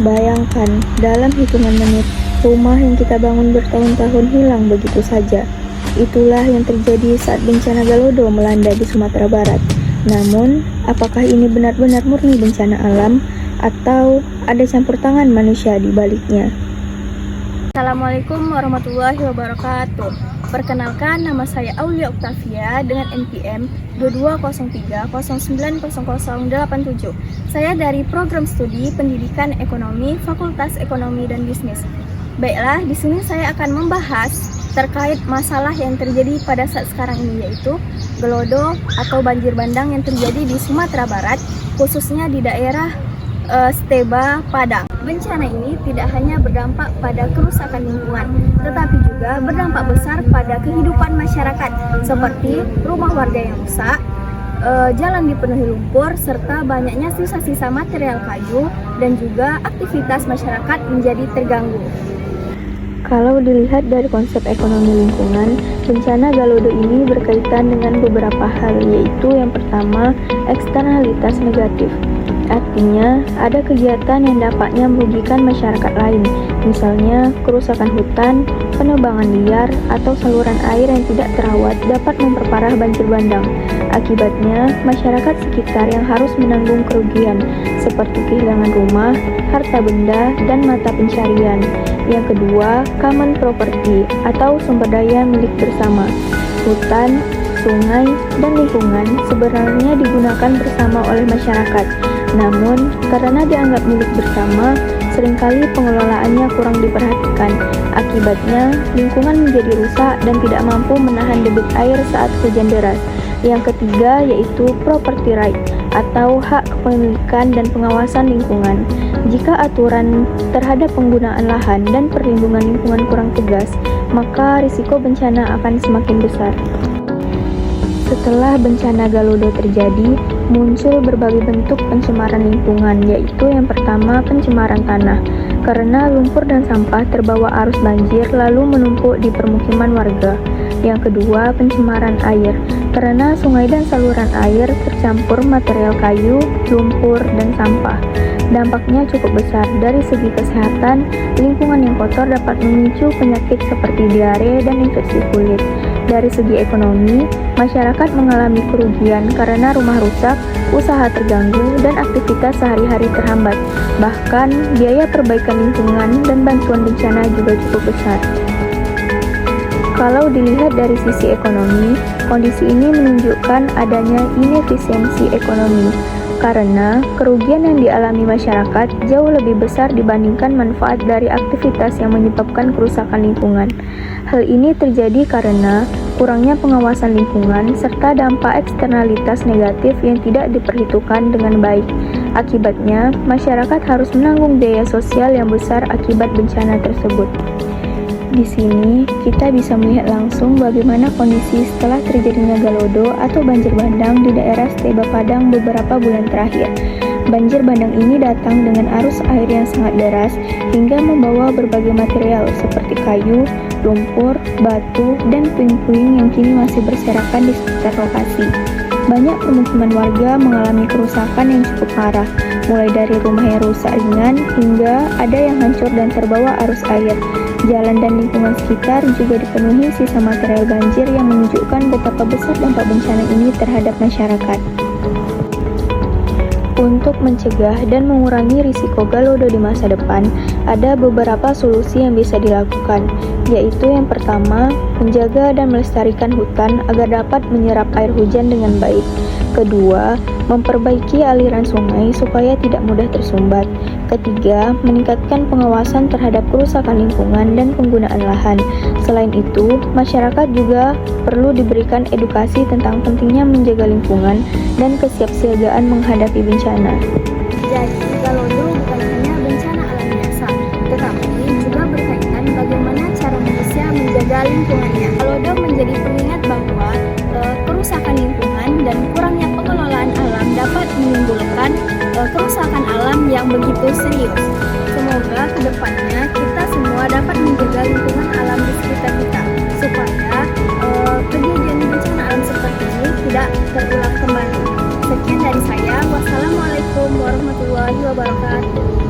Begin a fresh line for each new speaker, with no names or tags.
Bayangkan, dalam hitungan menit, rumah yang kita bangun bertahun-tahun hilang begitu saja. Itulah yang terjadi saat bencana Galodo melanda di Sumatera Barat. Namun, apakah ini benar-benar murni bencana alam atau ada campur tangan manusia di baliknya?
Assalamualaikum warahmatullahi wabarakatuh. Perkenalkan, nama saya Aulia Octavia dengan NPM 2203090087. Saya dari Program Studi Pendidikan Ekonomi Fakultas Ekonomi dan Bisnis. Baiklah, di sini saya akan membahas terkait masalah yang terjadi pada saat sekarang ini, yaitu Galodo atau banjir bandang yang terjadi di Sumatera Barat, khususnya di daerah Steba, Padang. Bencana ini tidak hanya berdampak pada kerusakan lingkungan, tetapi juga berdampak besar pada kehidupan masyarakat, seperti rumah warga yang rusak, jalan dipenuhi lumpur, serta banyaknya sisa-sisa material kayu, dan juga aktivitas masyarakat menjadi terganggu.
Kalau dilihat dari konsep ekonomi lingkungan, bencana Galodo ini berkaitan dengan beberapa hal, yaitu yang pertama, eksternalitas negatif. Artinya, ada kegiatan yang dampaknya merugikan masyarakat lain, misalnya kerusakan hutan, penebangan liar, atau saluran air yang tidak terawat dapat memperparah banjir bandang. Akibatnya, masyarakat sekitar yang harus menanggung kerugian, seperti kehilangan rumah, harta benda, dan mata pencarian. Yang kedua, common property atau sumber daya milik bersama. Hutan, sungai, dan lingkungan sebenarnya digunakan bersama oleh masyarakat. Namun, karena dianggap milik bersama, seringkali pengelolaannya kurang diperhatikan. Akibatnya, lingkungan menjadi rusak dan tidak mampu menahan debit air saat hujan deras. Yang ketiga yaitu property right atau hak kepemilikan dan pengawasan lingkungan. Jika aturan terhadap penggunaan lahan dan perlindungan lingkungan kurang tegas, maka risiko bencana akan semakin besar. Setelah bencana Galodo terjadi, muncul berbagai bentuk pencemaran lingkungan, yaitu yang pertama pencemaran tanah, karena lumpur dan sampah terbawa arus banjir lalu menumpuk di permukiman warga. Yang kedua, pencemaran air, karena sungai dan saluran air tercampur material kayu, lumpur, dan sampah. Dampaknya cukup besar dari segi kesehatan, lingkungan yang kotor dapat memicu penyakit seperti diare dan infeksi kulit. Dari segi ekonomi, masyarakat mengalami kerugian karena rumah rusak, usaha terganggu, dan aktivitas sehari-hari terhambat. Bahkan, biaya perbaikan lingkungan dan bantuan bencana juga cukup besar. Kalau dilihat dari sisi ekonomi, kondisi ini menunjukkan adanya inefisiensi ekonomi, karena kerugian yang dialami masyarakat jauh lebih besar dibandingkan manfaat dari aktivitas yang menyebabkan kerusakan lingkungan. Hal ini terjadi karena kurangnya pengawasan lingkungan serta dampak eksternalitas negatif yang tidak diperhitungkan dengan baik. Akibatnya, masyarakat harus menanggung biaya sosial yang besar akibat bencana tersebut. Di sini, kita bisa melihat langsung bagaimana kondisi setelah terjadinya Galodo atau banjir bandang di daerah Steba Padang beberapa bulan terakhir. Banjir bandang ini datang dengan arus air yang sangat deras hingga membawa berbagai material seperti kayu, lumpur, batu, dan puing-puing yang kini masih berserakan di sekitar lokasi. Banyak permukiman warga mengalami kerusakan yang cukup parah, mulai dari rumah yang rusak ringan hingga ada yang hancur dan terbawa arus air. Jalan dan lingkungan sekitar juga dipenuhi sisa material banjir yang menunjukkan betapa besar dampak bencana ini terhadap masyarakat. Untuk mencegah dan mengurangi risiko Galodo di masa depan, ada beberapa solusi yang bisa dilakukan, yaitu yang pertama, menjaga dan melestarikan hutan agar dapat menyerap air hujan dengan baik. Kedua, memperbaiki aliran sungai supaya tidak mudah tersumbat. Ketiga, meningkatkan pengawasan terhadap kerusakan lingkungan dan penggunaan lahan. Selain itu, masyarakat juga perlu diberikan edukasi tentang pentingnya menjaga lingkungan dan kesiapsiagaan menghadapi bencana.
Jadi, Galodo bukan hanya bencana alam biasa, tetapi juga berkaitan bagaimana cara manusia menjaga lingkungannya. Galodo menjadi pengingat bahwa kerusakan lingkungan dan kurangnya pengelolaan alam dapat menimbulkan kerusakan alam yang begitu serius. Semoga kedepannya kita semua dapat menjaga lingkungan alam di sekitar kita, supaya kejadian bencana alam seperti ini tidak terulang kembali. Sekian dari saya. Wassalamualaikum warahmatullahi wabarakatuh.